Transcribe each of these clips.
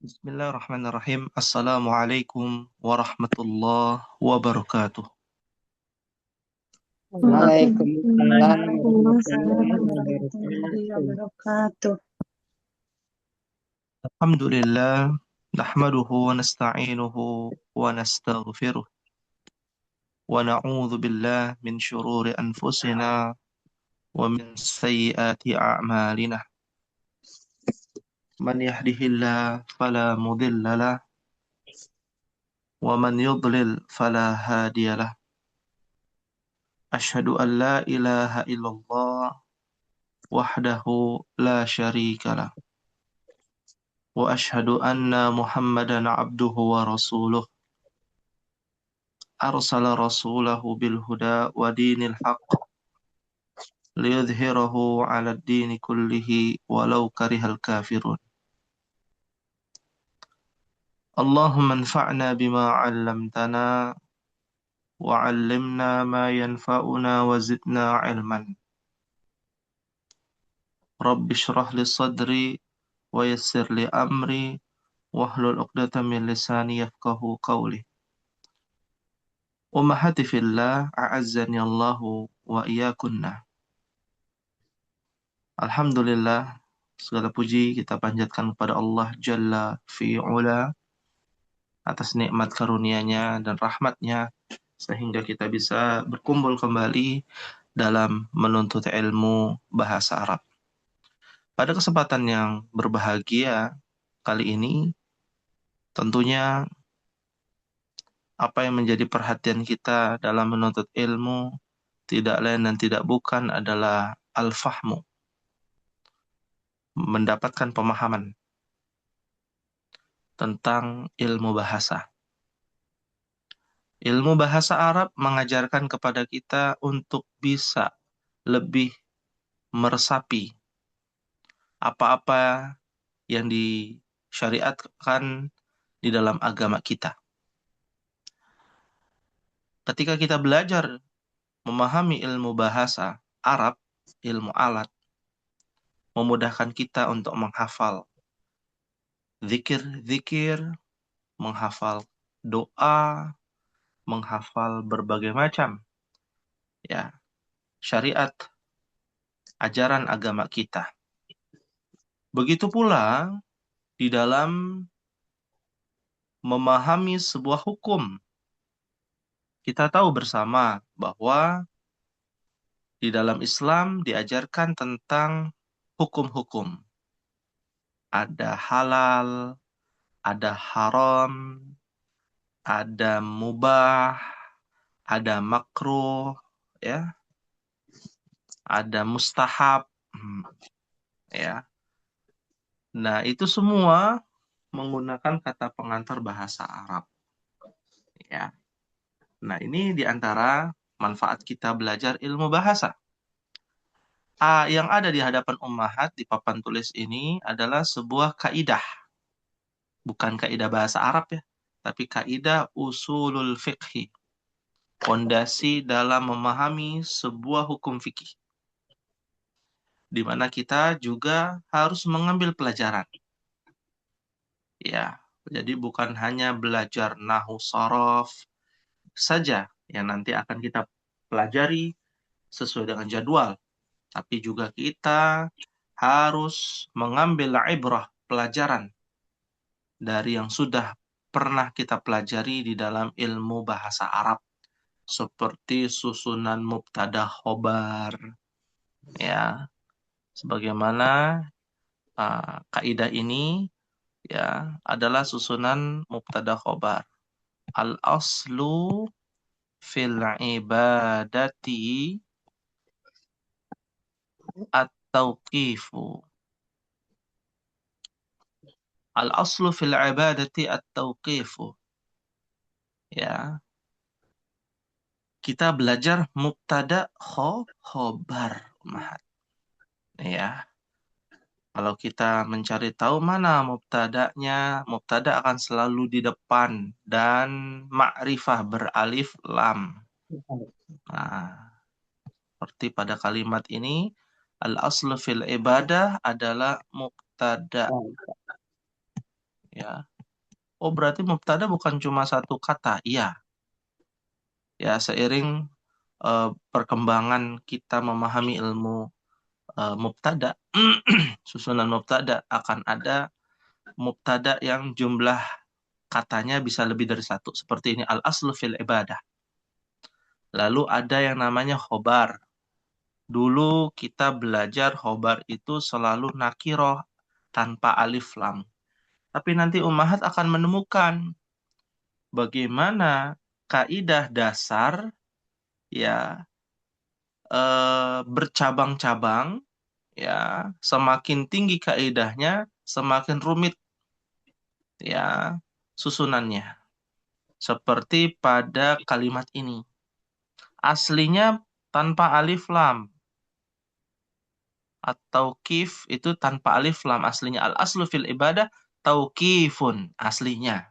Bismillahirrahmanirrahim. Assalamualaikum warahmatullahi wabarakatuh. Waalaikumsalam Waalaikumsalam warahmatullahi warahmatullahi wabarakatuh. wabarakatuh. Alhamdulillah, nahmaduhu wa nasta'inuhu wa nastaghfiruh wa na'udzu billah min syururi anfusina wa min sayyiati a'malina. Man yahdihillah fala mudilla lah wa man yudlil fala hadiya lah. Asyhadu an la ilaha illallah wahdahu la syarika lah. وأشهد أن محمدا عبده ورسوله أرسل رسوله بالهدى ودين الحق ليظهره على الدين كله ولو كره الكافرون. اللهم انفعنا بما علمتنا وعلمنا ما ينفعنا وزدنا علما. رب اشرح لي صدري ويسر لي أمري واحلل عقدة من لساني يفقه قولي. Ummahati fillah, a'azzani Allahu wa iyyakunna. Alhamdulillah, segala puji kita panjatkan kepada Allah Jalla fi'ula atas nikmat karunia-Nya dan rahmat-Nya sehingga kita bisa berkumpul kembali dalam menuntut ilmu bahasa Arab. Pada kesempatan yang berbahagia kali ini, tentunya apa yang menjadi perhatian kita dalam menuntut ilmu tidak lain dan tidak bukan adalah al-fahmu, mendapatkan pemahaman tentang ilmu bahasa. Ilmu bahasa Arab mengajarkan kepada kita untuk bisa lebih meresapi apa-apa yang disyariatkan di dalam agama kita. Ketika kita belajar memahami ilmu bahasa Arab, ilmu alat, memudahkan kita untuk menghafal zikir-zikir, menghafal doa, menghafal berbagai macam ya syariat ajaran agama kita. Begitu pula di dalam memahami sebuah hukum. Kita tahu bersama bahwa di dalam Islam diajarkan tentang hukum-hukum. Ada halal, ada haram, ada mubah, ada makruh, ya, ada mustahab, ya. Nah, itu semua menggunakan kata pengantar bahasa Arab. Ya. Nah, ini di antara manfaat kita belajar ilmu bahasa. Yang ada di hadapan ummahat di papan tulis ini adalah sebuah kaidah. Bukan kaidah bahasa Arab ya, tapi kaidah usulul fiqhi. Fondasi dalam memahami sebuah hukum fikih. Di mana kita juga harus mengambil pelajaran. Ya, jadi bukan hanya belajar nahwu sharaf saja yang nanti akan kita pelajari sesuai dengan jadwal, tapi juga kita harus mengambil ibrah, pelajaran dari yang sudah pernah kita pelajari di dalam ilmu bahasa Arab, seperti susunan mubtada khobar, ya, sebagaimana kaidah ini ya adalah susunan mubtada khobar. Al-aslu fil ibadati at-tauqifu. Al-aslu fil ibadati at-tauqifu. Ya. Kita belajar mubtada khobar. Ya. Kalau kita mencari tahu mana mubtada'nya, mubtada akan selalu di depan dan ma'rifah beralif lam. Nah, seperti pada kalimat ini, al-aslu fil ibadah adalah mubtada. ya. Oh, berarti mubtada bukan cuma satu kata. Iya. Ya, seiring perkembangan kita memahami ilmu mubtada, susunan mubtada akan ada mubtada yang jumlah katanya bisa lebih dari satu. Seperti ini, al-aslu fil ibadah. Lalu ada yang namanya khobar. Dulu kita belajar khobar itu selalu nakiroh tanpa alif lam. Tapi nanti ummahat akan menemukan bagaimana kaidah dasar ya bercabang-cabang, ya semakin tinggi kaidahnya semakin rumit ya susunannya. Seperti pada kalimat ini, aslinya tanpa alif lam, atau kif itu tanpa alif lam aslinya. Al aslu fil ibadah tauqifun aslinya.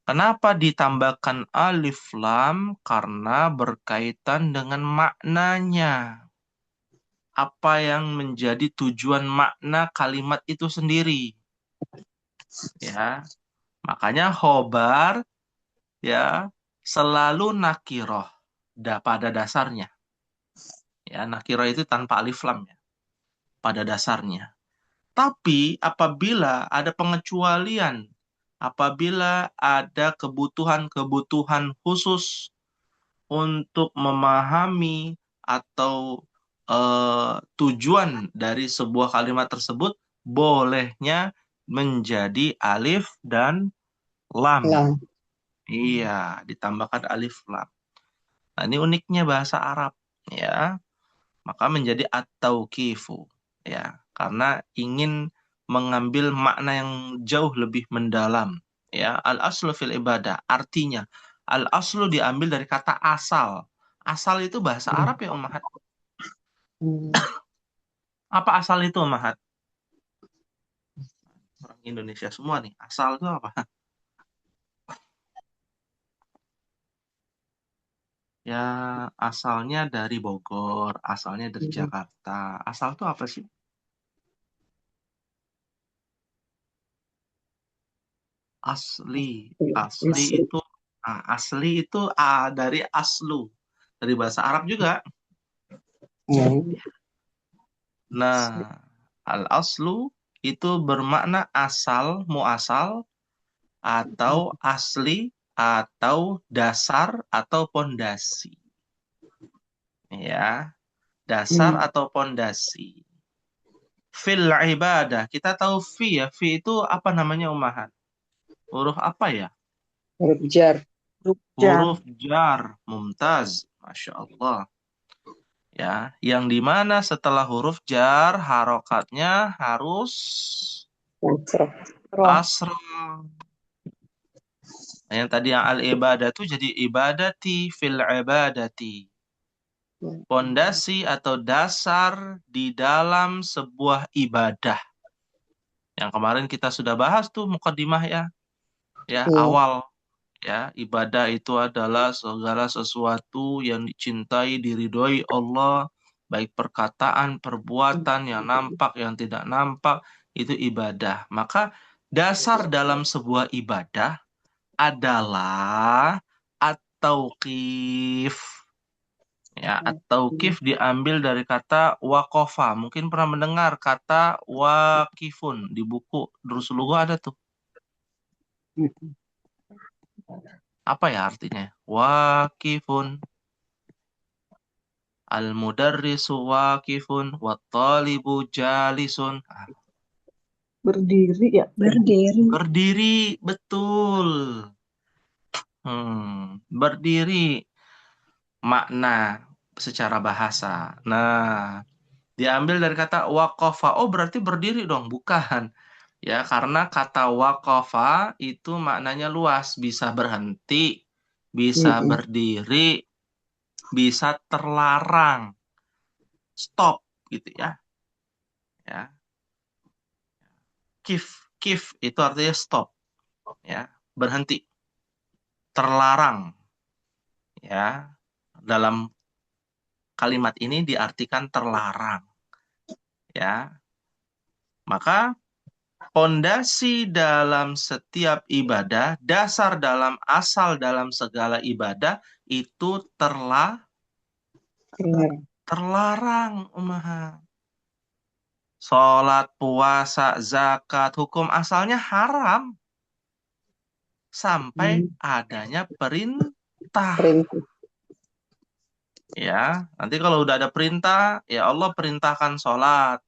Kenapa ditambahkan alif lam? Karena berkaitan dengan maknanya. Apa yang menjadi tujuan makna kalimat itu sendiri. Ya, makanya khobar ya selalu nakiroh pada dasarnya. Ya, nakiroh itu tanpa alif lam ya, pada dasarnya. Tapi apabila ada pengecualian, apabila ada kebutuhan-kebutuhan khusus untuk memahami atau tujuan dari sebuah kalimat tersebut, bolehnya menjadi alif dan lam. Lam. Iya, ditambahkan alif lam. Nah, ini uniknya bahasa Arab, ya. Maka menjadi at-tauqifu, ya, karena ingin mengambil makna yang jauh lebih mendalam, ya. Al-aslu fil ibadah, artinya al-aslu diambil dari kata asal. Asal itu bahasa Arab ya, Ummahat. Hmm. Apa asal itu, Ummahat? Orang Indonesia semua nih, asal itu apa? Ya, asalnya dari Bogor, asalnya dari Jakarta. Asal itu apa sih? Asli. Asli Asli. itu asli itu dari aslu. Dari bahasa Arab juga. Hmm. Nah, al-aslu itu bermakna asal, muasal, atau asli, atau dasar, atau pondasi. Ya, dasar atau pondasi. Fil ibadah, kita tahu fi ya. Fi itu apa namanya, Ummahat? Huruf apa ya? Huruf jar. Huruf jar. Mumtaz. Masya Allah. Ya, yang dimana setelah huruf jar harokatnya harus Nasrah. kasrah. Nah, yang tadi yang al-ibadah itu jadi ibadati fil ibadati. Pondasi atau dasar di dalam sebuah ibadah. Yang kemarin kita sudah bahas tuh mukadimah ya. Ya, Iya. awal ya, ibadah itu adalah segala sesuatu yang dicintai, diridhoi Allah, baik perkataan, perbuatan yang nampak, yang tidak nampak, itu ibadah. Maka dasar dalam sebuah ibadah adalah at-tauqif. Ya, at-tauqif diambil dari kata waqafa. Mungkin pernah mendengar kata waqifun di buku Durusul Lughah ada tuh. Apa ya artinya? Waqifun. Al-mudarrisu waqifun wat-talibu jalisun. Berdiri ya. Berdiri. Berdiri, betul. Berdiri makna secara bahasa. Nah, diambil dari kata waqafa. Oh, berarti berdiri dong? Bukan. Ya, karena kata waqafa itu maknanya luas, bisa berhenti, bisa berdiri, bisa terlarang, stop gitu ya. Ya. Kif itu artinya stop, ya, berhenti, terlarang, ya. Dalam kalimat ini diartikan terlarang, ya. Maka Pondasi dalam setiap ibadah, dasar dalam asal dalam segala ibadah itu Benar. terlarang, Ummahat. Sholat, puasa, zakat, hukum asalnya haram sampai adanya perintah. Perintah. Ya, nanti kalau udah ada perintah, ya Allah perintahkan sholat,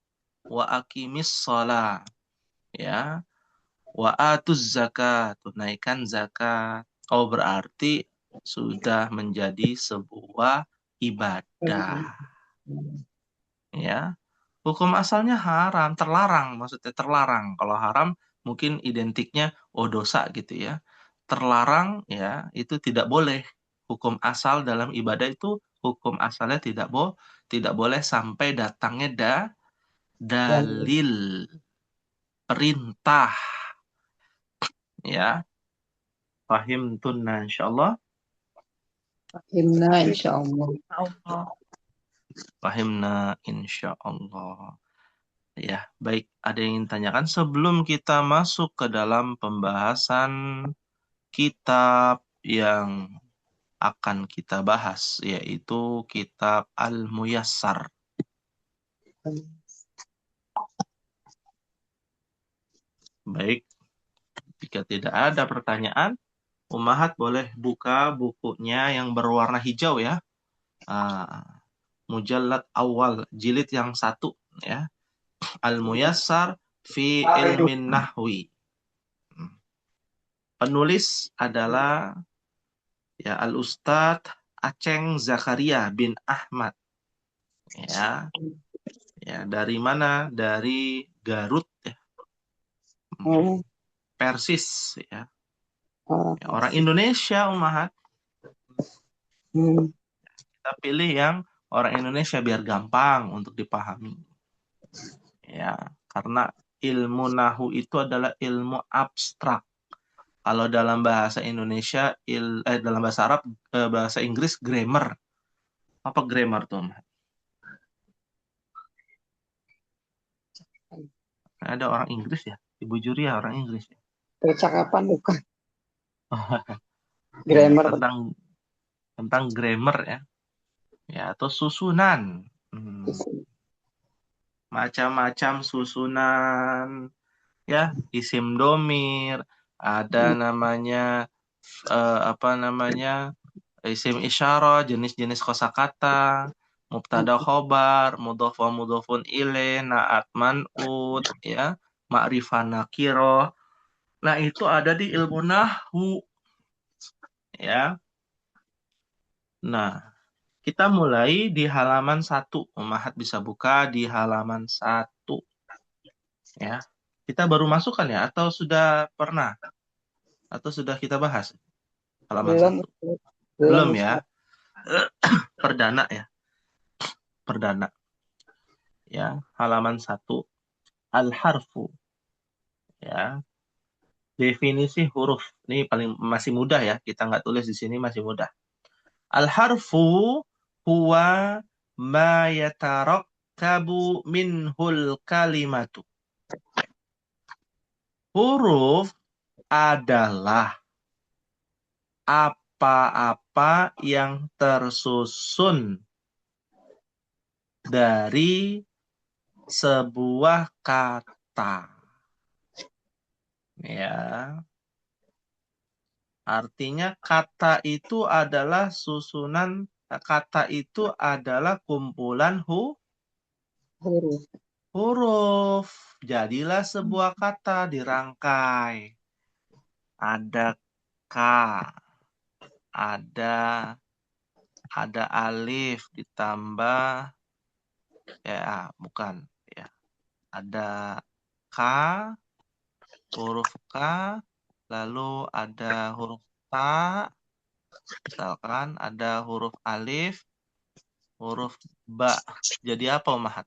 wa aqimis sholat, ya, wa atuz zakat, tunaikan zakat. Oh, berarti sudah menjadi sebuah ibadah, ya. Hukum asalnya haram, terlarang, maksudnya terlarang. Kalau haram mungkin identiknya oh dosa gitu ya. Terlarang ya itu tidak boleh. Hukum asal dalam ibadah itu hukum asalnya tidak boleh sampai datangnya Dan dalil perintah ya. Fahim tunna insyaallah. himna insya Allah. Allah. Fahimna insyaallah. Ya, baik. Ada yang ingin tanyakan sebelum kita masuk ke dalam pembahasan kitab yang akan kita bahas, yaitu kitab Al-Muyassar. Baik, jika tidak ada pertanyaan, Ummahat boleh buka bukunya yang berwarna hijau ya. Mujallad awal, jilid yang 1 ya. Al-Muyassar fi ilmin nahwi. Penulis adalah ya Al-Ustadz Aceng Zakaria bin Ahmad. Ya. Ya, dari mana? Dari Garut ya. Oh, Persis ya. orang Ya, orang Persia. Indonesia Ummahat. Hmm. Kita pilih yang orang Indonesia biar gampang untuk dipahami. Ya, karena ilmu nahu itu adalah ilmu abstrak. Kalau dalam bahasa Indonesia, dalam bahasa Arab, bahasa Inggris grammar. Apa grammar tuh, Ummahat? Ada orang Inggris ya? Ibu juri ya orang Inggris ya? Percakapan bukan Ya, grammar. tentang grammar ya. Ya, atau susunan. Macam-macam susunan ya, isim domir, ada namanya isim isyarah, jenis-jenis kosakata, mubtada khobar, mudhof wa mudhofun ilaih, naat man'ut ya, ma'rifah nakirah. Nah, itu ada di ilmu nahwu ya. Nah, kita mulai di halaman 1. Ummahat bisa buka di halaman 1 ya. Kita baru masukkan ya atau sudah pernah? Atau sudah kita bahas halaman Belum, 1? belum Belum ya? Ustaz. Perdana ya. Perdana. Ya, halaman 1. Al-harfu. Ya. Definisi huruf. Ini paling masih mudah ya. Kita nggak tulis di sini masih mudah. Al-harfu huwa ma yatarakkabu minhul kalimatu. Huruf adalah apa-apa yang tersusun dari sebuah kata. Ya. Artinya kata itu adalah susunan, kata itu adalah kumpulan Huruf. huruf. Jadilah sebuah kata dirangkai. Ada K, ada alif ditambah ya bukan ya. Ada K, huruf K, lalu ada huruf ta, misalkan ada huruf alif, huruf ba. Jadi apa, Ummahat?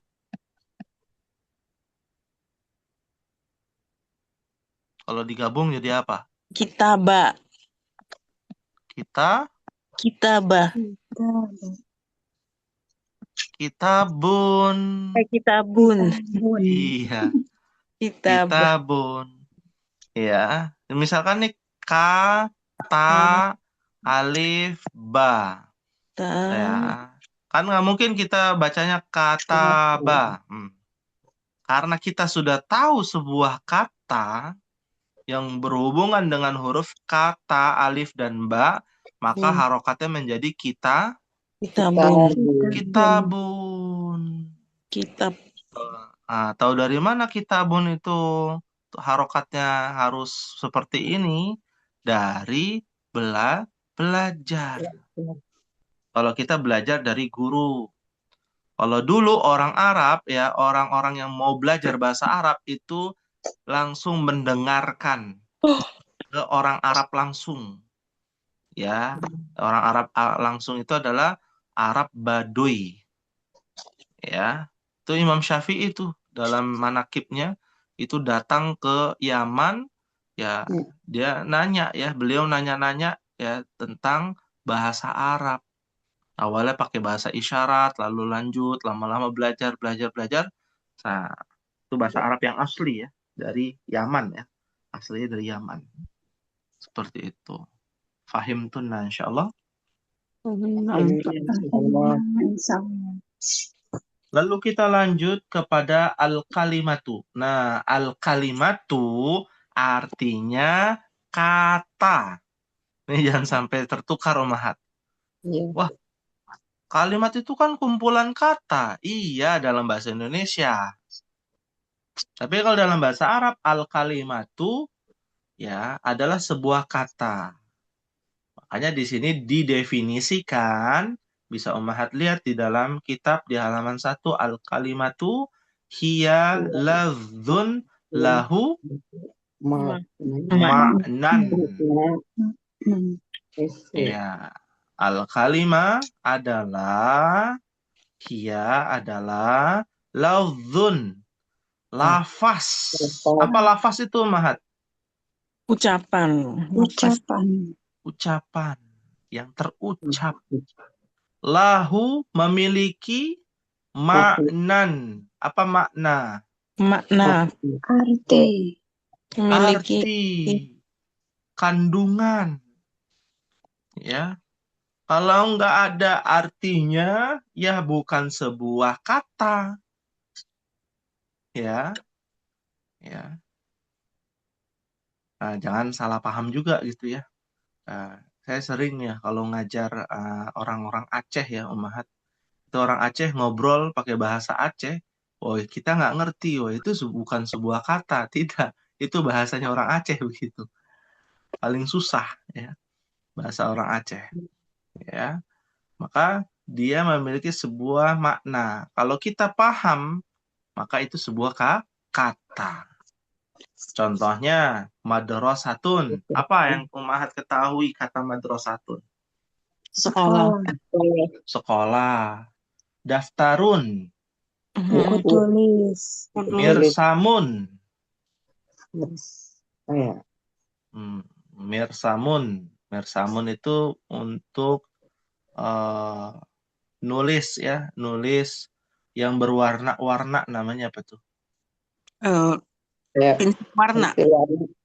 Kalau digabung jadi apa? Kitaba. Kita, Kitaba. kitabun. Kitabun. Bun. Iya. Kitabah. Kitabun. Ya, misalkan nih ka, ta, alif, ba. Ya, kan nggak mungkin kita bacanya kata ba. Karena kita sudah tahu sebuah kata yang berhubungan dengan huruf kata, alif, dan ba, maka harokatnya menjadi Kitabun. kitabun. Kitab. Tahu dari mana kitabun itu harokatnya harus seperti ini? Dari belajar. Kalau kita belajar dari guru. Kalau dulu orang Arab ya, orang-orang yang mau belajar bahasa Arab itu langsung mendengarkan ke orang Arab langsung. Ya, orang Arab langsung itu adalah Arab Baduy. Ya, itu Imam Syafi'i itu dalam manakibnya itu datang ke Yaman, ya dia nanya ya, beliau nanya-nanya ya tentang bahasa Arab. Awalnya pakai bahasa isyarat, lalu lanjut lama-lama belajar belajar belajar. Nah, itu bahasa Arab yang asli ya dari Yaman ya, aslinya dari Yaman. Seperti itu. Fahim tunna insyaallah. Lalu kita lanjut kepada al-kalimatu. Nah, al-kalimatu artinya kata. Ini jangan sampai tertukar Umahat. Wah, kalimat itu kan kumpulan kata. Iya, dalam bahasa Indonesia. Tapi kalau dalam bahasa Arab, al-kalimatu ya adalah sebuah kata. Makanya di sini didefinisikan, bisa Ummahat lihat di dalam kitab di halaman 1, al-kalimatu hiya lafdzun lahu ma'nan. Ya, al-kalima adalah hiya adalah lafdzun, lafaz. Apa lafaz itu, Mahat? Ucapan. Ucapan yang terucap. Lahu memiliki maknan. Apa makna? Makna. Arti. Memiliki. Arti. Kandungan. Ya. Kalau nggak ada artinya, ya bukan sebuah kata. Ya. Ya. Nah, jangan salah paham juga gitu ya. Saya sering ya kalau ngajar orang-orang Aceh ya, Ummahat. Itu orang Aceh ngobrol pakai bahasa Aceh. Oh, kita nggak ngerti. Oh, itu bukan sebuah kata. Tidak. Itu bahasanya orang Aceh begitu. Paling susah ya. Bahasa orang Aceh. Ya. Maka dia memiliki sebuah makna. Kalau kita paham, maka itu sebuah kata. Contohnya, madrasatun. Apa yang Ummahat ketahui kata madrasatun? Sekolah. Sekolah. Daftarun. Buku tulis. Mirsamun. Mirsamun. Mirsamun itu untuk nulis ya, nulis yang berwarna-warna, namanya apa tuh? Pensil warna.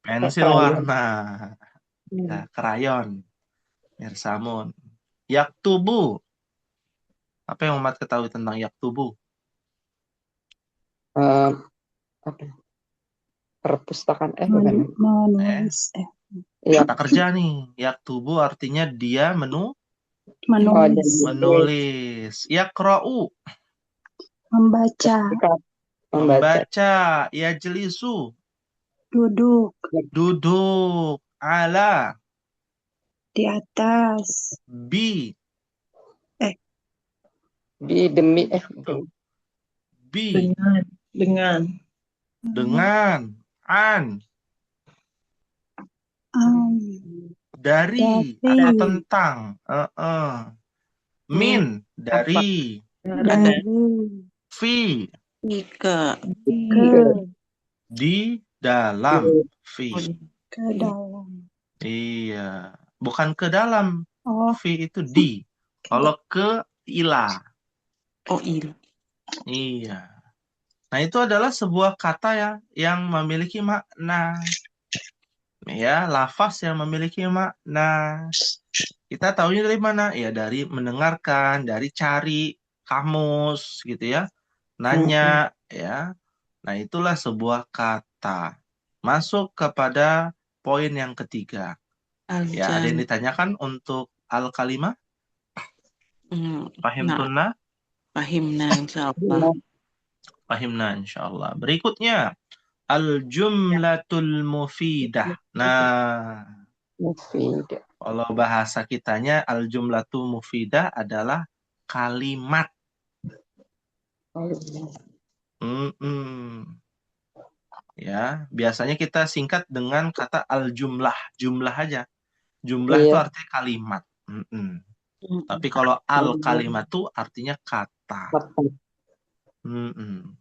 Pensil warna. Ya, krayon. Mirsamun. Yaktubu. Apa yang umat ketahui tentang yaktubu? Perpustakaan Menulis. Kata kerja nih. Yaktubu artinya dia Menulis. menulis. Yakra'u. Membaca. Membaca. Yajlisu. Duduk. Duduk. Ala. Di atas. Bi. demi Bi. Dengan. An. Dari. Atau tentang. Min. Dari. Fi. Ika. Di dalam. Fi. Ke dalam. Iya. Bukan ke dalam. Oh. Fi itu di. Kalau ke ila. Oh, il. Iya. Nah, itu adalah sebuah kata yang memiliki makna. Ya, lafaz yang memiliki makna. Kita tahunya dari mana? Ya, dari mendengarkan, dari cari kamus gitu ya. Nanya ya. Nah, itulah sebuah kata. Masuk kepada poin yang ketiga. Ya, ada yang Al-jami. ditanyakan untuk al-kalimah? Fahim Nah, tunna? fahimna insyaallah. Fahimna insyaallah. Berikutnya, al-jumlatul mufidah. Nah, Mufid. kalau bahasa kitanya al-jumlatul mufidah adalah kalimat. Mm-mm. Ya, biasanya kita singkat dengan kata al-jumlah, jumlah aja. Jumlah itu Iya. artinya kalimat. Mm-mm. Tapi kalau al-kalimat itu artinya kata. Mm-mm.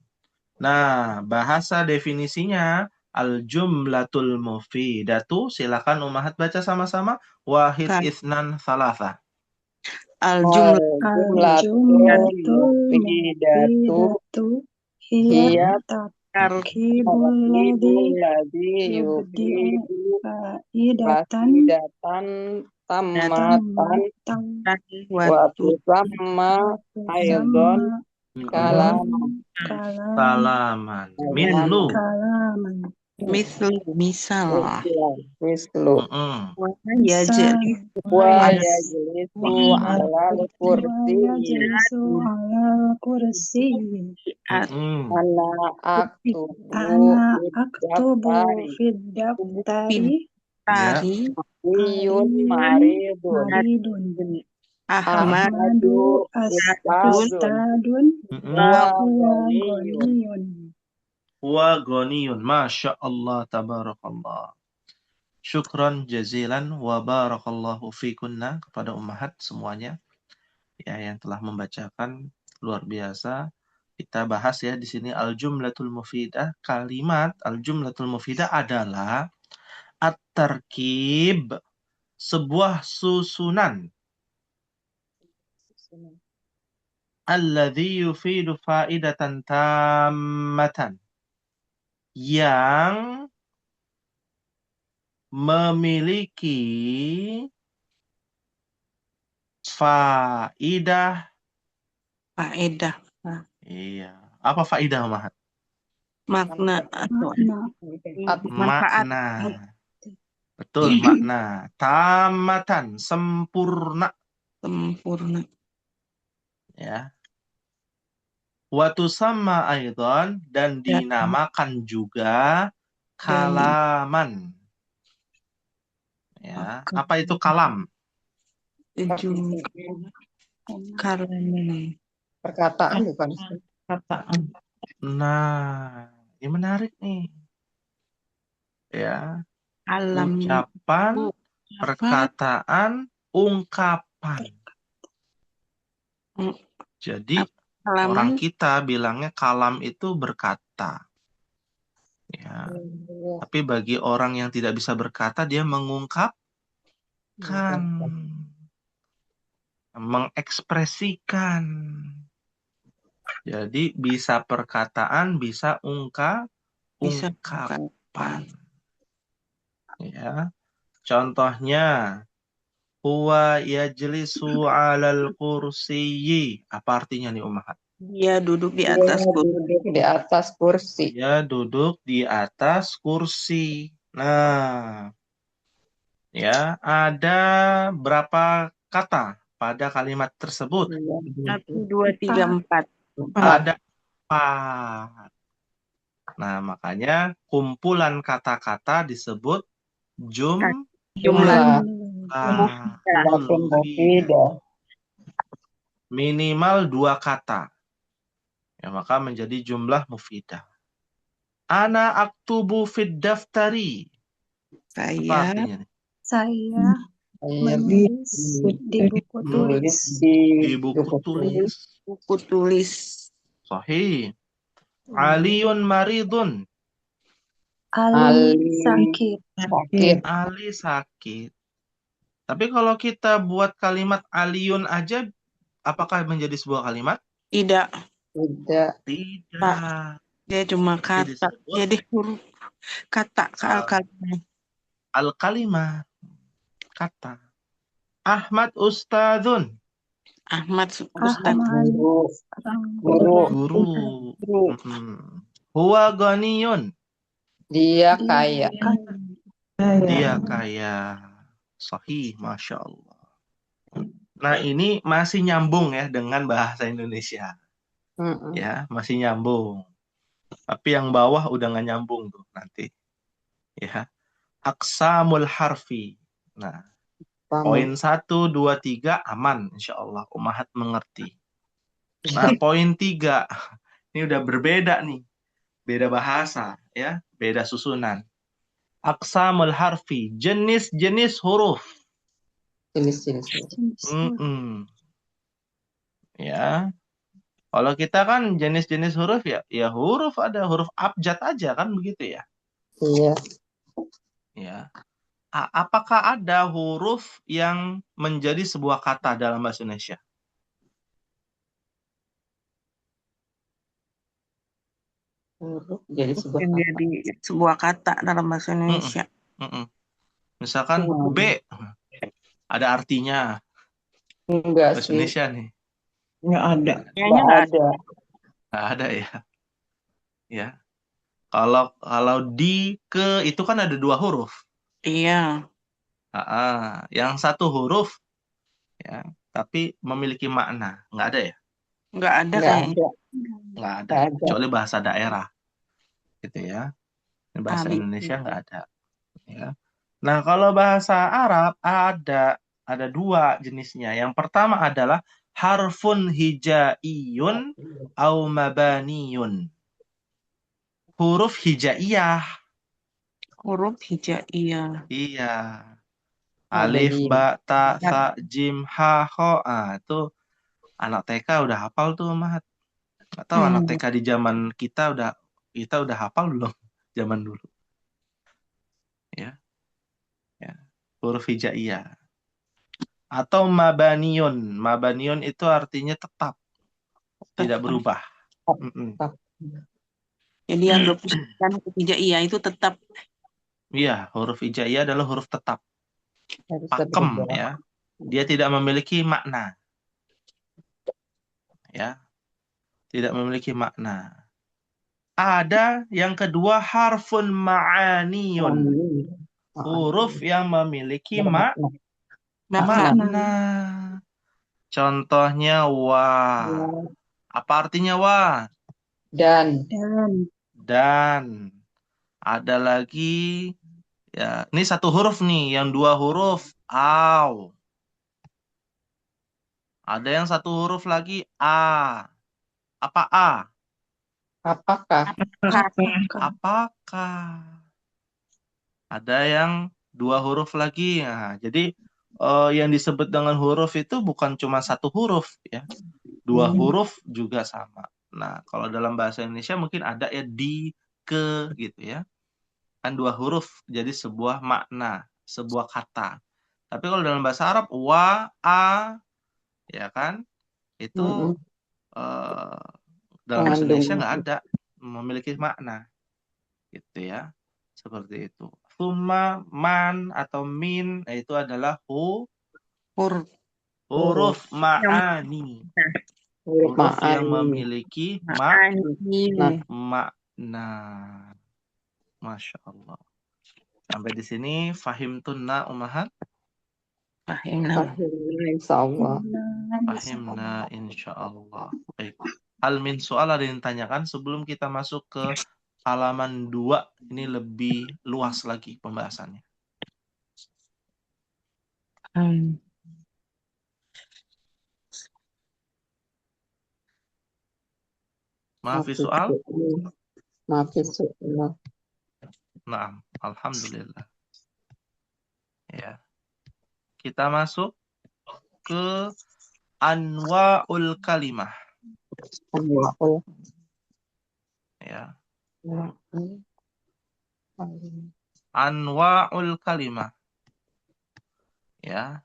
Nah, bahasa definisinya al-jumlatul mufidatu, silakan Ummahat baca sama-sama. Wahid, Ka- itsnan, tsalatsa. Al-jumlah Al-jumlatul Mufidatu mufidatu hiya hiya tarkibul ladzi yubdi'u yufidu faidatan fasidatan tammatan tammatan wa waktu tusamma wa aidon tusamma kalam Salaman. Mithlu. kalaman. misal wislu Mm-mm. ya jadi wa Misal yajlisu wa alal kursi yajlisu alal kursi. Mm-mm. ana aktubu Ana fid aktubu daftari fid daftari Ya. Pintari aliyun aliyun maridun maridun. Ahmad ahmadu ustazun Ustadun Mm-mm. wa wa ghaniyun ghaniyun. Wa ghaniyun. Masya Allah, tabarakallah. Syukran jazilan wa barakallahu fikunna kepada ummahat semuanya ya yang telah membacakan, luar biasa. Kita bahas ya di sini al-jumlatul mufidah. Kalimat al-jumlatul mufidah adalah at-tarkib, sebuah susunan alladzi yufidu faidatan tammatan, yang memiliki faidah. faedah Iya. Apa faidah, Mahat? makna atau manfaat Makna. Betul, makna. Tamatan, sempurna. sempurna. Ya. Wa tusamma aidan, dan dinamakan juga kalaman. Ya. Apa itu kalam? Kalam perkataan bukan perkataan. Nah, ini menarik nih. Ya. Alam Ucapan, perkataan, ungkapan. Jadi orang halaman kita bilangnya kalam itu berkata. Ya. Tapi bagi orang yang tidak bisa berkata, dia mengungkapkan, mengekspresikan. Jadi bisa perkataan, bisa bisa ungkapan. Ya. Contohnya, huwa yajlisu 'alal kursiyyi. Apa artinya nih, Ummahat? dia duduk di atas duduk di atas kursi. Dia duduk di atas kursi. Nah, ya, ada berapa kata pada kalimat tersebut? 1, 2, 3, 4. Ada 4. Nah, makanya kumpulan kata-kata disebut Jumlah Jumlah jumlatul mufidah. mufidah. Minimal 2 kata. Ya, maka menjadi jumlah mufidah. Ana aktubu fid daftari. Apa saya artinya nih? Saya Saya menulis di buku tulis. Di buku tulis. buku tulis. Sahih. Aliyun maridun. Ali sakit. sakit. Ali sakit. Tapi kalau kita buat kalimat aliyun aja, apakah menjadi sebuah kalimat? Tidak. Tidak. Tidak. Dia cuma Tapi kata. disebut Jadi huruf kata al- kalimat. al-kalimah, kata. Ahmad Ustadzun, Ahmad Ustaz Ahmad Guru. guru. guru. Guru. Mm-mm. Huwa ghaniyun, Dia Dia kaya. kaya. dia kaya. Sahih, Masya Allah. Nah, ini masih nyambung ya dengan bahasa Indonesia. Mm-mm. Ya, masih nyambung. Tapi yang bawah udah nggak nyambung tuh nanti. Ya, aksamul harfi. Nah, Paham. poin 1, 2, 3 aman, insya Allah. Umahat mengerti. Nah, poin 3 ini udah berbeda nih. Beda bahasa, ya, beda susunan. Aksamul harfi, jenis-jenis huruf. Jenis-jenis. Jenis huruf. Mm-mm. Ya, kalau kita kan jenis-jenis huruf ya, ya huruf ada huruf abjad aja kan begitu ya. Iya. Ya. Apakah ada huruf yang menjadi sebuah kata dalam bahasa Indonesia? Huruf jadi sebuah Yang kata. jadi sebuah kata dalam bahasa Mm-mm. Indonesia. Mm-mm. Misalkan Hmm. B, ada artinya Enggak bahasa sih. Indonesia nih. Enggak ada. Kayaknya nggak ada. Nggak ada ya. Ya. Kalau di ke itu kan ada dua huruf. Iya, Yang satu huruf ya, tapi memiliki makna. Nggak ada ya? nggak ada Enggak kayaknya. ada. Nggak ada. Enggak ada. Kecuali bahasa daerah gitu ya. Bahasa Abi. Indonesia nggak ada. Ya. Nah, kalau bahasa Arab ada dua jenisnya. Yang pertama adalah harfun hijaiyun au mabaniyun. Huruf hijaiyah. Huruf hijaiyah. Iya. Alif, Mabani. ba, ta, sa, jim, ha, ho. Itu anak TK udah hafal tuh, Mat. Nggak tahu anak TK di zaman kita udah hafal belum? Zaman dulu. Ya, ya. Huruf hijaiyah. Atau mabaniyun. Mabaniyun itu artinya tetap, tidak Tetap. berubah. Tetap. Jadi yang kan huruf hijaiyah itu tetap. Iya, huruf hijaiyah adalah huruf tetap, Harus pakem berubah. ya. Dia tidak memiliki makna, ya, tidak memiliki makna. Ada yang kedua harfun ma'aniyun, huruf yang memiliki Bermakna. Makna. makna. Contohnya wa. Apa artinya wa? Dan. Dan. Ada lagi ya, ini satu huruf nih, yang dua huruf au. Ada yang satu huruf lagi a. Apa a? Apakah? Apakah? Ada yang dua huruf lagi. Nah, jadi yang disebut dengan huruf itu bukan cuma satu huruf ya. Dua huruf juga sama. Nah, kalau dalam bahasa Indonesia mungkin ada ya di, ke gitu ya. Kan dua huruf jadi sebuah makna, sebuah kata. Tapi kalau dalam bahasa Arab wa, a, ya kan? Itu dalam bahasa Mengandung. Indonesia nggak ada memiliki makna. Gitu ya. Seperti itu. Summa, man, atau min, itu adalah Huruf. huruf ma'ani. Huruf Huruf yang ma'ani. memiliki Nah, makna. Masya Allah. Sampai di sini fahim tunna umahat. Fahimna. insya Allah. Fahimna insya Allah. Baik. Hal min soal ada yang ditanyakan sebelum kita masuk ke halaman 2. Ini lebih luas lagi pembahasannya. Maaf soal? Maaf soal. Nah, alhamdulillah. Ya. Kita masuk ke anwa'ul kalimah. Ya. Anwa'ul kalimah. Ya.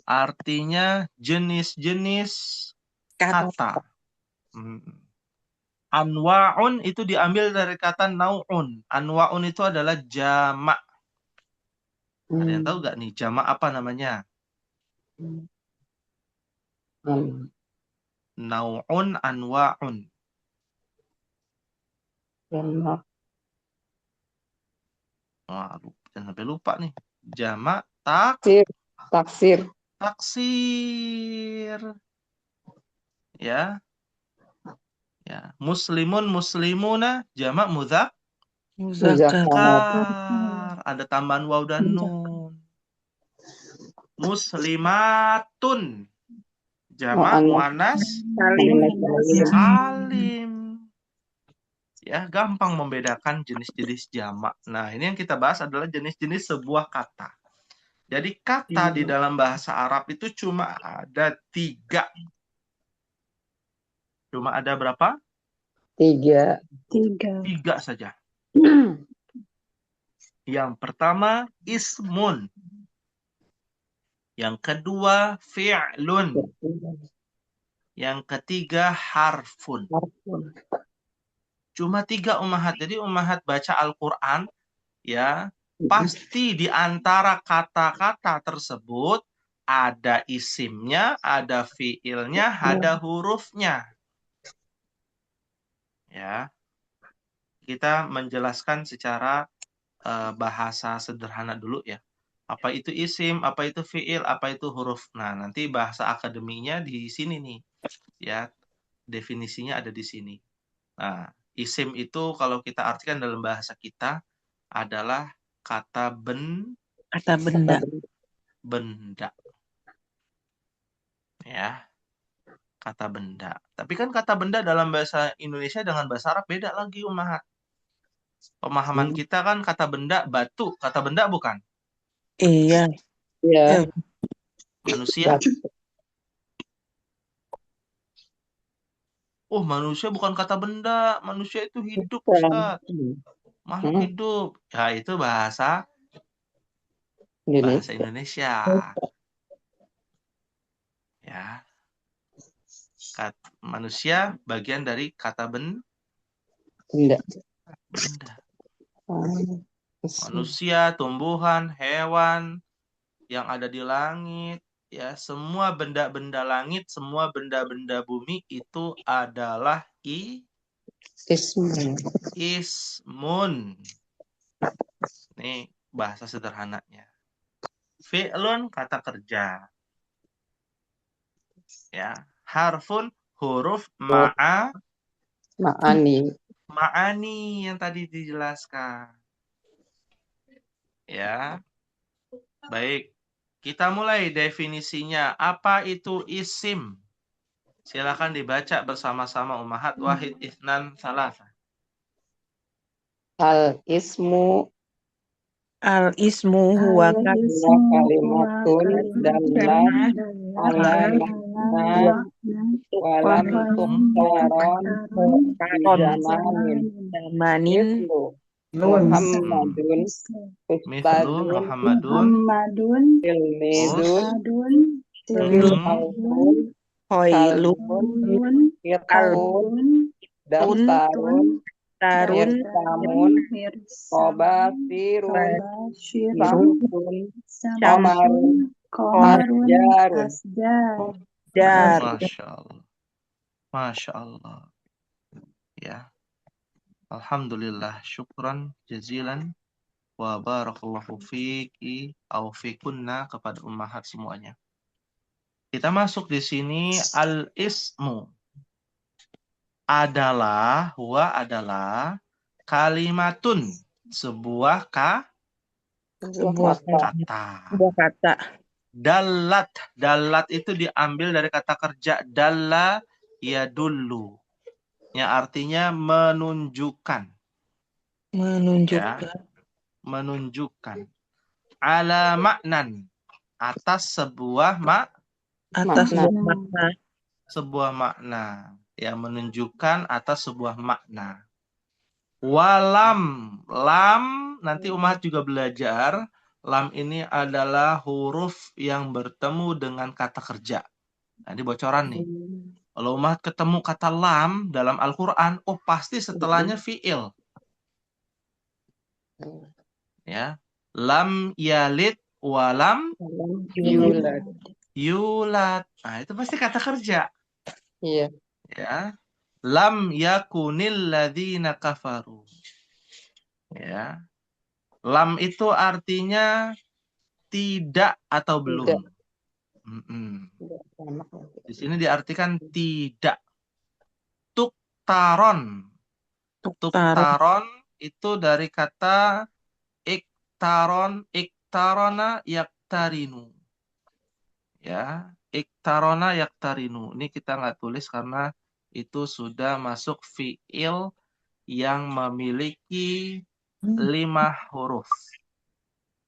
Artinya jenis-jenis kata. Anwa'un itu diambil dari kata nau'un. Anwa'un itu adalah jamak. Ada yang tahu nggak nih jamak apa namanya? Nau'un, anwa'un. Jamak. Wah, jangan sampai lupa nih. Jamak Taksir. taksir. Ya. Ya, muslimun, muslimuna, jamak Muzakkar. muzakkar. Ada tambahan waw dan nun. Muslimatun, jamak muannas salim. Ya, gampang membedakan jenis-jenis jamak. Nah, ini yang kita bahas adalah jenis-jenis sebuah kata. Jadi kata di dalam bahasa Arab itu cuma ada 3. Cuma ada berapa? 3. 3 saja. Yang pertama ismun. Yang kedua fi'lun. Yang ketiga harfun. Cuma 3 ummahat. Jadi ummahat baca Al-Quran ya, pasti di antara kata-kata tersebut ada isimnya, ada fiilnya, ada hurufnya. Ya. Kita menjelaskan secara bahasa sederhana dulu ya. Apa itu isim, apa itu fiil, apa itu huruf. Nah, nanti bahasa akademinya di sini nih. Ya, definisinya ada di sini. Nah, isim itu kalau kita artikan dalam bahasa kita adalah kata benda. benda. Ya, kata benda. Tapi kan kata benda dalam bahasa Indonesia dengan bahasa Arab beda lagi, ummahat. Pemahaman kita kan kata benda batu, kata benda bukan? Iya. Iya. Manusia? Oh, manusia bukan kata benda. Manusia itu hidup, Ustaz. Makhluk hidup. Ya, itu bahasa Indonesia. Ya. Manusia bagian dari kata benda. Manusia, tumbuhan, hewan yang ada di langit, ya, semua benda-benda langit, semua benda-benda bumi itu adalah ismun. Ini bahasa sederhananya. Fi'lun kata kerja. Ya, harfun huruf ma'ani yang tadi dijelaskan. Ya. Baik. Kita mulai definisinya. Apa itu isim? Silakan dibaca bersama-sama ummahat. Wahid, itsnan, tsalatsa. Al-ismu huwa kalimatun dallat ala makna walam tuqtaron bijamanin mislu Muhammadun Muhammadun tilmidun Khailun Irqun daftarun Irsamun Kobasirun Samsun Qamarun Asjar. Masya Allah. Ya. Alhamdulillah. Syukran jazilan. Wa barakallahu fiqi au fikunna kepada ummahat semuanya. Kita masuk di sini al-ismu adalah kalimatun, sebuah kata. Dalat itu diambil dari kata kerja dalla yadullu. Yang artinya menunjukkan. Ya, menunjukkan. Ala maknan, atas sebuah makna. Ya, menunjukkan atas sebuah makna. Walam, lam, nanti ummahat juga belajar, lam ini adalah huruf yang bertemu dengan kata kerja. Nah, ini bocoran nih. Kalau Ummahat ketemu kata lam dalam Al-Quran, oh pasti setelahnya fi'il. Ya. Lam yalid walam Yulat. yulad. Nah, itu pasti kata kerja. Iya. Ya. Lam yakunil ladzina kafaru. Ya. Lam itu artinya tidak atau belum. Tidak. Mm-mm. Tidak sama. Di sini diartikan tidak. Tuktaron. Tuktaron. Tuktaron itu dari kata iktarona yaktarinu. Ya, iktarona yaktarinu. Ini kita nggak tulis karena itu sudah masuk fiil yang memiliki 5 huruf.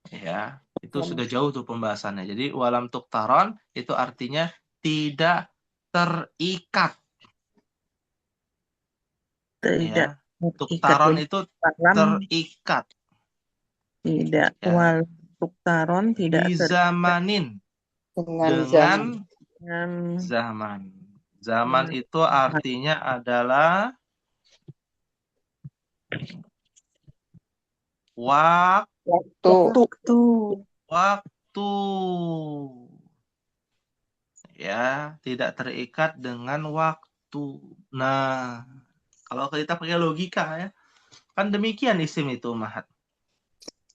Ya, itu sudah jauh tuh pembahasannya. Jadi walam tuktaron itu artinya tidak terikat. Tidak Ya, terikat. tuktaron Jadi itu walam terikat. tidak. Ya. Wal tuktaron tidak terikat Bizamanin Dengan dengan dengan zaman. Zaman itu artinya adalah waktu. waktu. Ya, tidak terikat dengan waktu. Nah, kalau kita pakai logika ya, kan demikian isim itu, Mahat.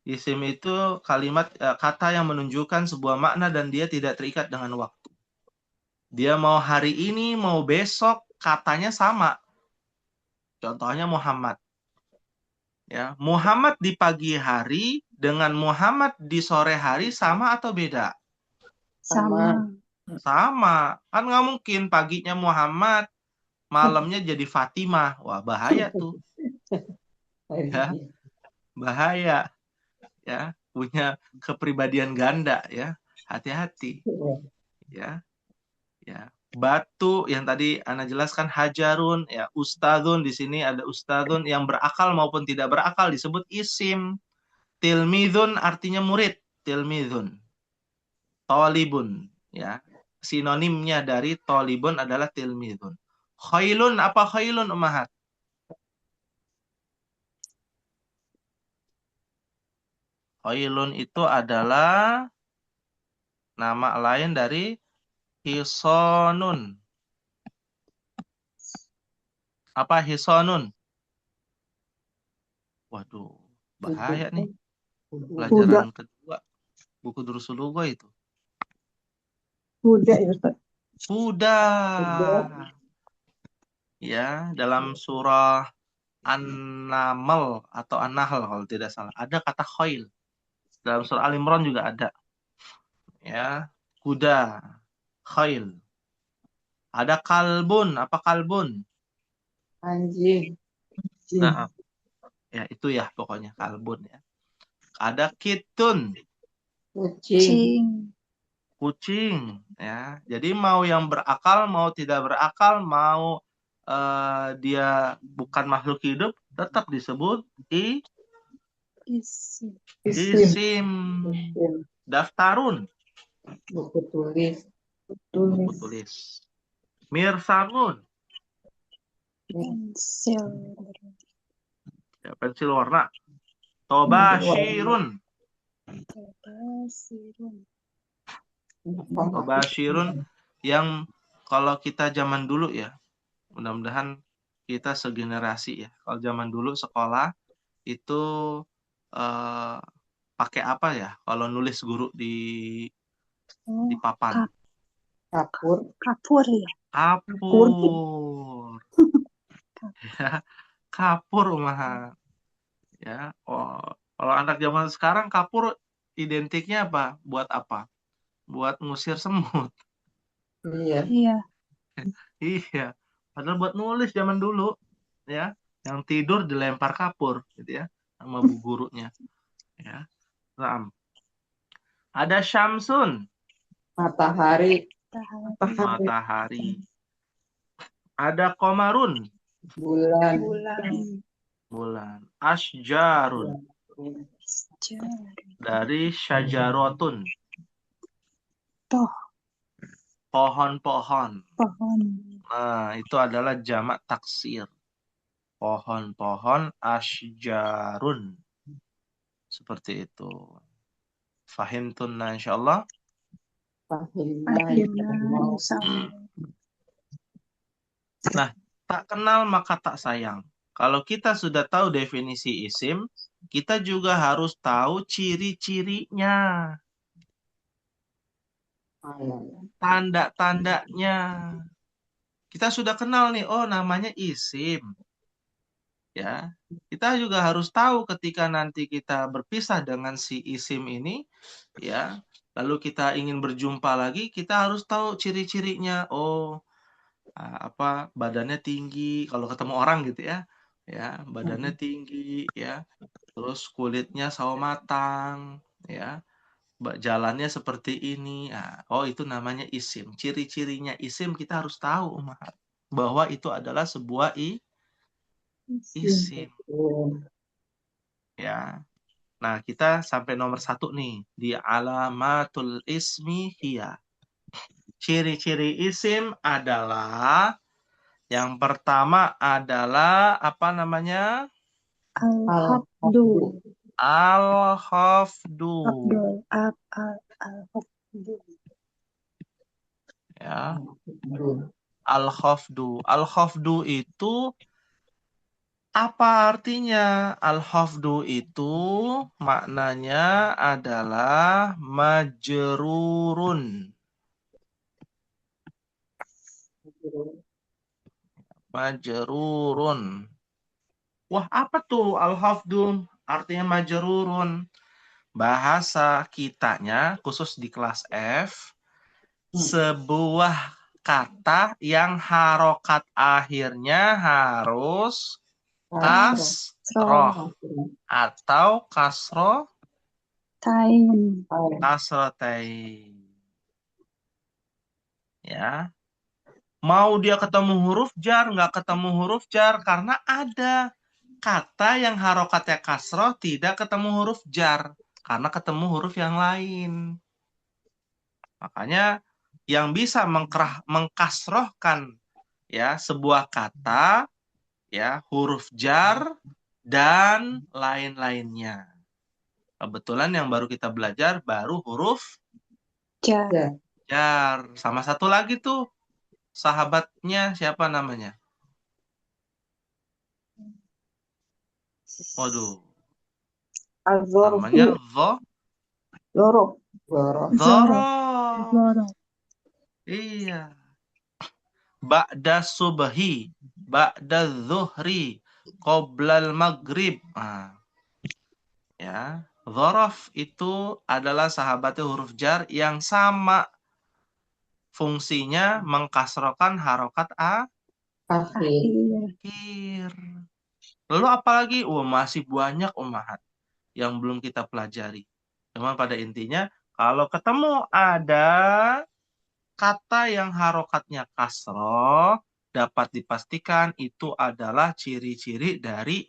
Isim itu kalimat kata yang menunjukkan sebuah makna dan dia tidak terikat dengan waktu. Dia mau hari ini, mau besok, katanya sama. Contohnya Muhammad. Ya, Muhammad di pagi hari dengan Muhammad di sore hari sama atau beda? Sama. Sama. Kan nggak mungkin paginya Muhammad, malamnya jadi Fatimah. Wah, bahaya tuh. Ya, bahaya. Ya, punya kepribadian ganda ya. Hati-hati. Ya. Ya. Batu yang tadi Ana jelaskan hajarun, ya ustadzun, di sini ada ustadzun yang berakal maupun tidak berakal disebut isim. Tilmidun artinya murid, tilmidun. Tolibun, ya. Sinonimnya dari tolibun adalah tilmidun. Khailun, apa khailun, Ummahat? Khailun itu adalah nama lain dari hisonun. Apa hisonun? Waduh, bahaya nih. Pelajaran kedua, buku Durusul Lugha itu. Kuda ya Ustaz. Kuda. Ya, dalam surah An-Naml atau An-Nahl kalau tidak salah. Ada kata khail. Dalam surah Al-Imran juga ada. Ya, kuda, khail. Ada kalbun, apa kalbun? Anjing. Nah, ya itu ya pokoknya kalbun ya. Ada kitun, Kucing. kucing ya. Jadi mau yang berakal, mau tidak berakal, mau dia bukan makhluk hidup, tetap disebut Isim. isim. Daftarun, Buku tulis. buku tulis. Mirsamun, Pensil. ya, pensil warna. Tobashirun, Tobashirun yang kalau kita zaman dulu ya, mudah-mudahan kita segenerasi ya. Kalau zaman dulu sekolah itu pakai apa ya? Kalau nulis guru di papan. Kapur. Kapur ya. Kapur. Ya, kapur Ummahat. Ya. Oh, kalau anak zaman sekarang kapur identiknya apa? Buat apa? Buat ngusir semut. Iya. Iya. Iya. Padahal buat nulis zaman dulu ya. Yang tidur dilempar kapur gitu ya sama bu gurunya. Ya. Nah, ada Syamsun, Matahari. matahari. Ada Komarun, Bulan. bulan. Asjarun, dari syajarotun. pohon-pohon. Pohon. Nah, itu adalah jamak taksir. Pohon-pohon asjarun. Seperti itu. Fahimtunna insyaallah. Fahimna Akhirnya insyaallah. Nah, tak kenal maka tak sayang. Kalau kita sudah tahu definisi isim, kita juga harus tahu ciri-cirinya, tanda-tandanya. Kita sudah kenal nih, oh namanya isim. Ya, kita juga harus tahu ketika nanti kita berpisah dengan si isim ini, ya, lalu kita ingin berjumpa lagi, kita harus tahu ciri-cirinya. Oh, badannya tinggi, kalau ketemu orang gitu ya, badannya tinggi, ya, terus kulitnya sawo matang, ya, jalannya seperti ini. Nah, oh itu namanya isim. Ciri-cirinya isim kita harus tahu, bahwa itu adalah sebuah isim. Ya. Nah, kita sampai nomor 1 nih. Di alamatul ismi hiya. Ciri-ciri isim adalah, yang pertama adalah, apa namanya? Al-Habdu. Al-khafdu. Abdul. Al-Habdu. Ya. Al-khafdu. Al-khafdu itu apa artinya? Al-khafdu itu maknanya adalah majrurun. Majrurun. Wah, apa tuh al-khafdu? Artinya majrurun. Bahasa kitanya, khusus di kelas F, sebuah kata yang harokat akhirnya harus kasroh atau Tain. kasrotain. Ya. Mau dia ketemu huruf jar, nggak ketemu huruf jar, karena ada kata yang harokatnya kasroh tidak ketemu huruf jar, karena ketemu huruf yang lain. Makanya yang bisa mengkasrohkan ya sebuah kata, ya huruf jar dan lain-lainnya. Kebetulan yang baru kita belajar baru huruf Jar. jar. Sama satu lagi tuh sahabatnya siapa namanya? Waduh, namanya Zorof. Zoro. Zoro. Iya. Ba'da subhi, ba'da zuhri, qoblal maghrib. Nah, ya. Zorof itu adalah sahabatnya huruf jar yang sama fungsinya mengkasrokan harokat akhir. Lalu apalagi? Masih banyak ummahat yang belum kita pelajari. Cuma pada intinya, kalau ketemu ada kata yang harokatnya kasroh, dapat dipastikan itu adalah ciri-ciri dari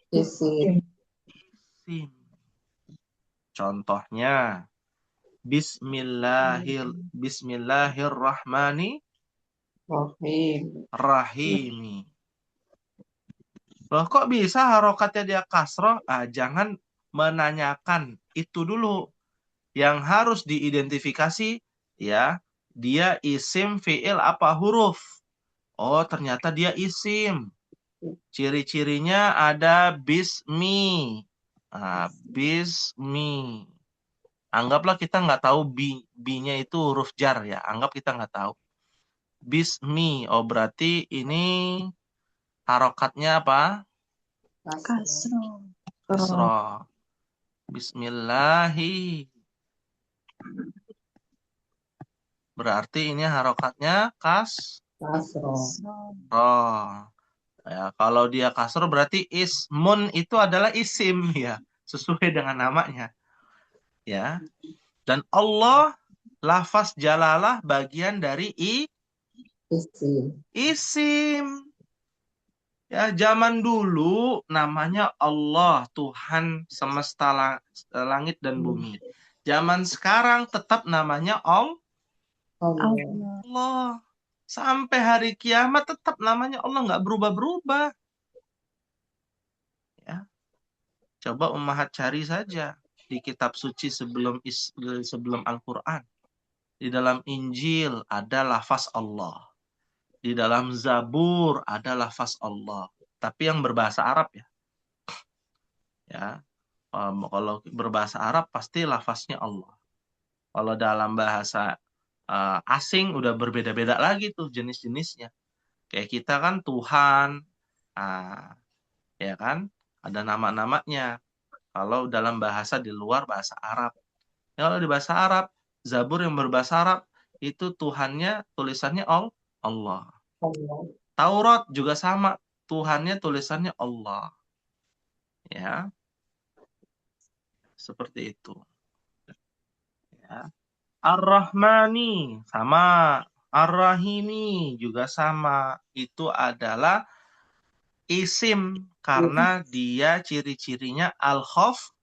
Isim. isim. Contohnya, Bismillahirrahmanirrahimi. Loh, kok bisa harokatnya dia kasroh? Jangan menanyakan itu dulu. Yang harus diidentifikasi, ya, dia isim, fiil, apa huruf. Oh, ternyata dia isim. Ciri-cirinya ada bismi. Bismi. Anggaplah kita nggak tahu B-nya itu huruf jar ya. Anggap kita nggak tahu. Bismi. Oh, berarti ini harokatnya apa? Kasroh. Bismillahi. Berarti ini harokatnya kasroh. Ya, kalau dia kasroh berarti ismun itu adalah isim ya, sesuai dengan namanya. Ya. Dan Allah lafaz jalalah bagian dari isim. Ya, zaman dulu namanya Allah, Tuhan semesta langit dan bumi. Zaman sekarang tetap namanya Allah. Allah. Allah. Sampai hari kiamat tetap namanya Allah, nggak berubah-berubah. Ya. Coba Ummahat cari saja di kitab suci sebelum Al-Quran. Di dalam Injil ada lafaz Allah. Di dalam Zabur ada lafaz Allah. Tapi yang berbahasa Arab ya. Ya. Kalau berbahasa Arab pasti lafaznya Allah. Kalau dalam bahasa asing udah berbeda-beda lagi tuh jenis-jenisnya. Kayak kita kan Tuhan, ya kan? Ada nama-namanya. Kalau dalam bahasa di luar bahasa Arab. Ya, kalau di bahasa Arab, Zabur yang berbahasa Arab itu Tuhannya tulisannya Allah. Allah. Taurat juga sama, Tuhannya tulisannya Allah. Ya, seperti itu. Ya. Ar-Rahmani sama, Ar-Rahimi juga sama. Itu adalah isim karena dia ciri-cirinya al-khafdu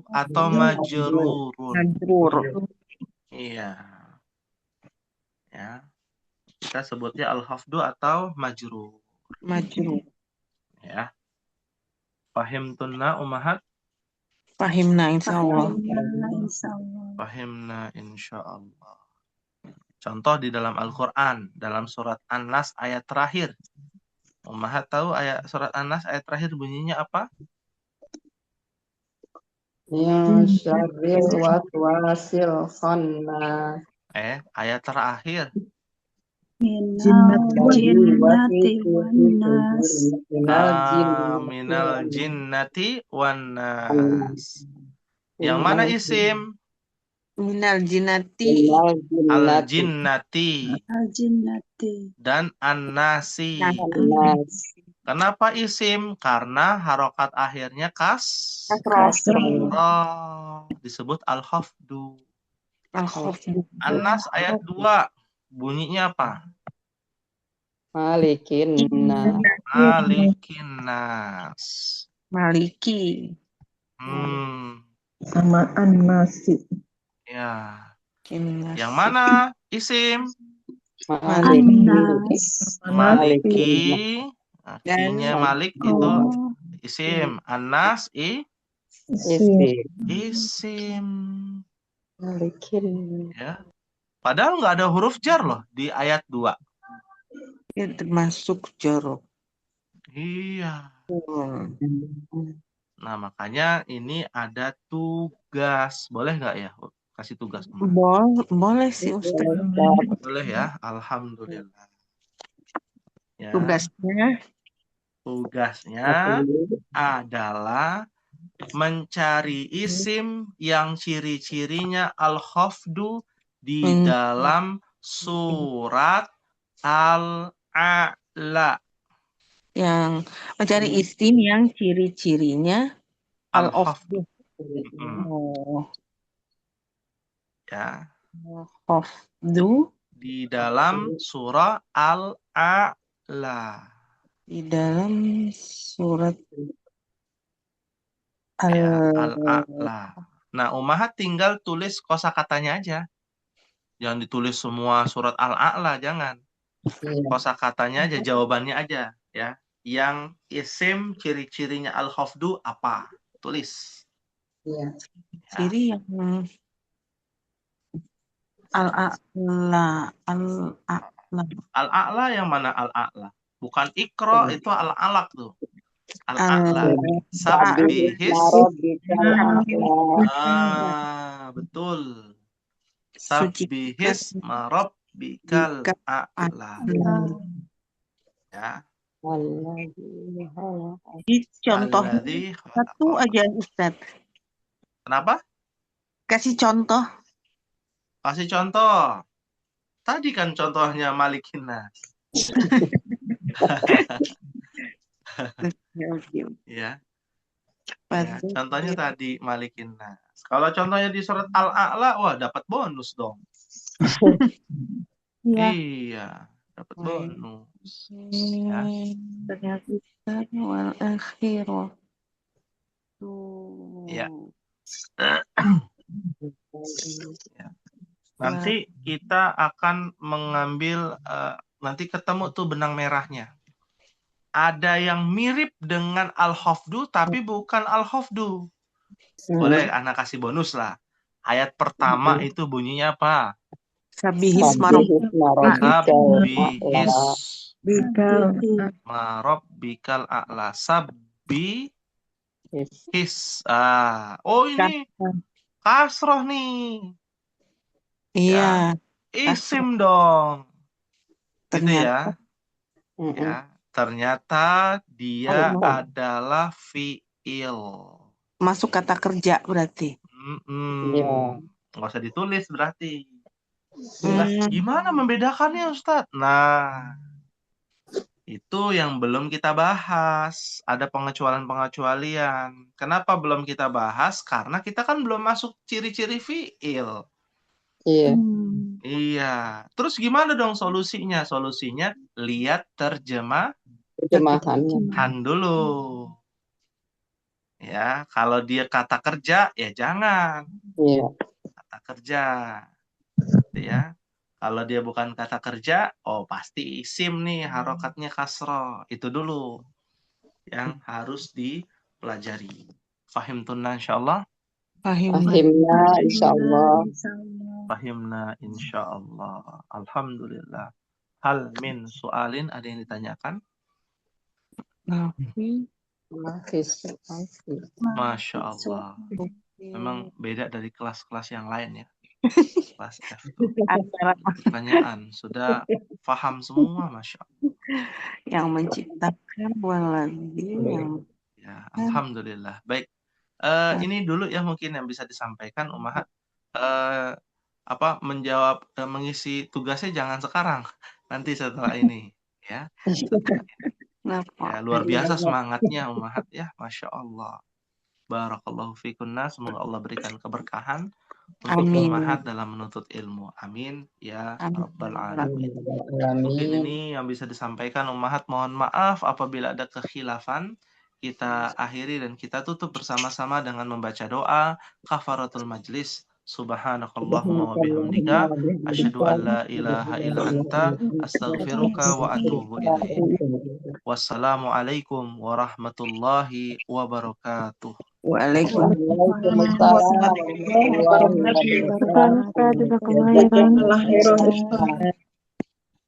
atau majrurun. Najrur. Iya. Ya. Kita sebutnya al-khafdu atau majrur. Majrur. Ya. Fahimtunna Ummahat? Fahimna insyaallah. Alhamdulillah, insyaallah. Fahimna insyaallah. Contoh di dalam Al-Quran, dalam surat An-Nas ayat terakhir. Ummahat tahu ayat surat An-Nas ayat terakhir bunyinya apa? Min syarril waswasil khannas. Ayat terakhir. Minal jinnati wan nas. Minal jinnati wan nas. Yang mana isim? Minal jinnati Al-jinnati Al-jinnati. dan an-nasi. Nas. Kenapa isim? Karena harokat akhirnya Kasrah. disebut al-khafdu. al-khafdu. An-Nas ayat 2 bunyinya apa? Malikin nas. Malikin nas. Maliki. Sama an-nasi. Ya. Kinnas. Yang mana isim? Malikin. An-nas. Maliki. Artinya Dan- Malik itu Oh, isim. An-Nas Isi. isim. Malikin. Ya. Padahal nggak ada huruf jar loh di ayat 2. Ya, termasuk jorok. Iya. Nah, makanya ini ada tugas. Boleh nggak ya? Kasih tugas. Boleh sih Ustaz. Boleh ya? Alhamdulillah. Ya. Tugasnya adalah mencari isim yang ciri-cirinya al-khafdu di dalam surat Al-A'la. Yang mencari isim yang ciri-cirinya al-khafdu. Oh, Ya. khafdu Di dalam surah Al-A'la. di dalam surat Ya, Al-A'la. Nah, Ummahat tinggal tulis kosakatanya aja. Jangan ditulis semua surat Al-A'la, jangan. Kosakatanya aja, jawabannya aja, ya. Yang isim ciri-cirinya al-khafdu apa? Tulis. Iya. ciri yang al-a'la. Al-A'la yang mana Al-A'la? Bukan Iqra, itu Al-Alaq tuh. Al-A'la. Sabbihis. Betul. Sabbihis marabbikal a'la. Ya. Di contoh Alladzi satu aja Ustaz. Kenapa? Kasih contoh. Kasih contoh. Tadi kan contohnya Malikin Nas. Ya. Ya, contohnya tadi Malikin Nas. Kalau contohnya di surat Al-A'la, wah dapat bonus dong. Iya, dapat bonus. Ya. Ternyata wal akhirah. Tuh. Ya. Ya. Nanti kita akan mengambil nanti ketemu tuh benang merahnya. Ada yang mirip dengan al-hafdu tapi bukan al-hafdu. Boleh anak kasih bonus lah. Ayat pertama itu bunyinya apa? Sabihis marok. Sabbihis Bikal. marabbikal a'la. Sabbihis. Yes. Oh ini kasroh nih. Iya. Isim dong. Gitu Ternyata. ya. Ya, ternyata dia Oh. adalah fi'il. Masuk kata kerja berarti. Iya. Nggak usah ditulis berarti. Nah, gimana membedakannya Ustadz? Nah, itu yang belum kita bahas. Ada pengecualian-pengecualian. Kenapa belum kita bahas? Karena kita kan belum masuk ciri-ciri fi'il. Iya. Iya. Terus gimana dong solusinya? Solusinya lihat terjemahan Terjemahannya. dulu. Ya, kalau dia kata kerja, ya jangan. Iya. Kata kerja. Ya. Kalau dia bukan kata kerja, oh pasti isim nih, harokatnya kasroh. Itu dulu yang harus dipelajari. Fahim tunna insyaallah. Fahimna insyaallah. Fahimna insyaallah. Alhamdulillah. Hal min su'alin, ada yang ditanyakan? Mahfis. Masya Allah. Memang beda dari kelas-kelas yang lain ya. Kelas F tuh. Pertanyaan sudah paham semua, Masya Allah. Yang menciptakan waladhi yang Ya, alhamdulillah. Baik. Ini dulu ya mungkin yang bisa disampaikan Ummahat. Menjawab mengisi tugasnya jangan sekarang. Nanti setelah ini ya. Ya, luar biasa semangatnya Ummahat ya, Masya Allah. Barakallahu fikunna. Semoga Allah berikan keberkahan untuk Ummahat dalam menuntut ilmu. Amin ya Rabbal Alamin. Mungkin ini yang bisa disampaikan Ummahat. Mohon maaf apabila ada kekhilafan. Kita akhiri dan kita tutup bersama-sama dengan membaca doa kafaratul majlis. Subhanakallahumma wa bihamdika asyhadu an la ilaha illa anta astaghfiruka wa atubu ilaik. Wassalamualaikum warahmatullahi wabarakatuh. Waalaikumsalam warahmatullahi wabarakatuh.